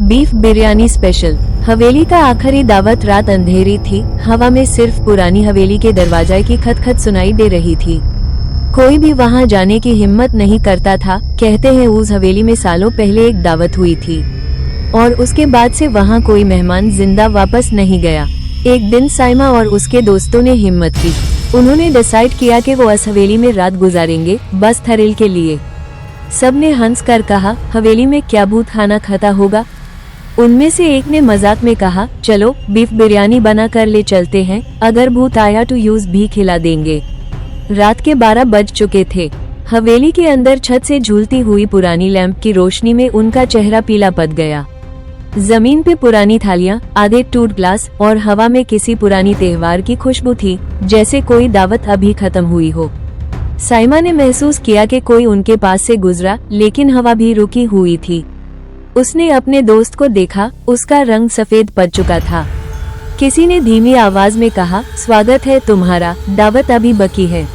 Beef biryani special. हवेली का आखिरी दावत। रात अंधेरी थी, हवा में सिर्फ पुरानी हवेली के दरवाजे की खटखट सुनाई दे रही थी। कोई भी वहां जाने की हिम्मत नहीं करता था। कहते हैं उस हवेली में सालों पहले एक दावत हुई थी और उसके बाद से वहां कोई मेहमान जिंदा वापस नहीं गया। एक दिन साइमा और उसके दोस्तों ने हिम्मत की। उन्होंने डिसाइड किया कि वो इस हवेली में रात गुजारेंगे, बस थ्रिल के लिए। सबने हंस कर कहा, हवेली में क्या भूत खाना खाता होगा। उनमें से एक ने मजाक में कहा, चलो बीफ बिरयानी बना कर ले चलते हैं, अगर भूत आया तो यूज भी खिला देंगे। रात के 12 बज चुके थे। हवेली के अंदर छत से झूलती हुई पुरानी लैंप की रोशनी में उनका चेहरा पीला पड़ गया। जमीन पे पुरानी थालियां, आधे टूट ग्लास और हवा में किसी पुरानी त्योहार की खुशबू थी, जैसे कोई दावत अभी खत्म हुई हो। साइमा ने महसूस किया कि कोई उनके पास से गुजरा, लेकिन हवा भी रुकी हुई थी। उसने अपने दोस्त को देखा, उसका रंग सफेद पड़ चुका था। किसी ने धीमी आवाज में कहा, स्वागत है तुम्हारा, दावत अभी बाकी है।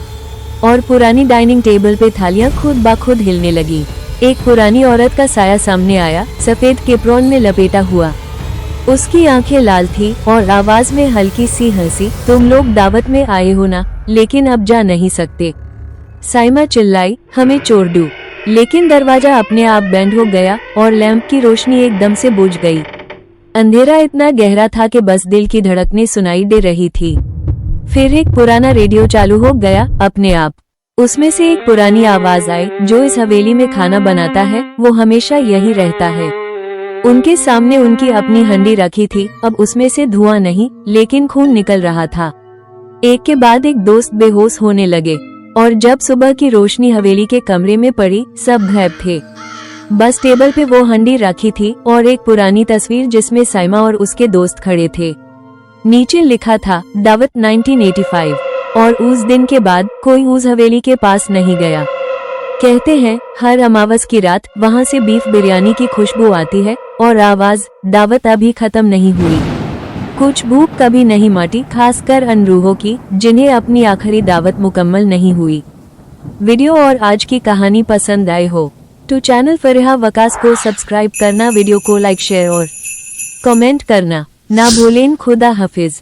और पुरानी डाइनिंग टेबल पे थालियां खुद ब खुद हिलने लगी। एक पुरानी औरत का साया सामने आया, सफेद केप्रोन में लपेटा हुआ। उसकी आंखें लाल थी और आवाज में हल्की सी हंसी, तुम लोग दावत में आए हो ना, लेकिन अब जा नहीं सकते। साइमा चिल्लाई, हमें छोड़ दो। लेकिन दरवाजा अपने आप बंद हो गया और लैंप की रोशनी एकदम से बुझ गई। अंधेरा इतना गहरा था कि बस दिल की धड़कनें सुनाई दे रही थी। फिर एक पुराना रेडियो चालू हो गया अपने आप। उसमें से एक पुरानी आवाज आई, जो इस हवेली में खाना बनाता है वो हमेशा यही रहता है। उनके सामने उनकी अपनी हंडी रखी थी, अब उसमें से धुआं नहीं लेकिन खून निकल रहा था। एक के बाद एक दोस्त बेहोश होने लगे और जब सुबह की रोशनी हवेली के कमरे में पड़ी, सब गायब थे। बस टेबल पे वो हंडी रखी थी और एक पुरानी तस्वीर जिसमें साइमा और उसके दोस्त खड़े थे। नीचे लिखा था, दावत 1985। और उस दिन के बाद कोई उस हवेली के पास नहीं गया। कहते हैं हर अमावस की रात वहां से बीफ बिरयानी की खुशबू आती है और आवाज, दावत अभी खत्म नहीं हुई। कुछ भूख कभी नहीं माटी, खासकर उन रूहों की जिन्हें अपनी आखिरी दावत मुकम्मल नहीं हुई। वीडियो और आज की कहानी पसंद आए हो तो चैनल फरिहा वकास को सब्सक्राइब करना, वीडियो को लाइक शेयर और कमेंट करना ना भूलें। खुदा हाफिज।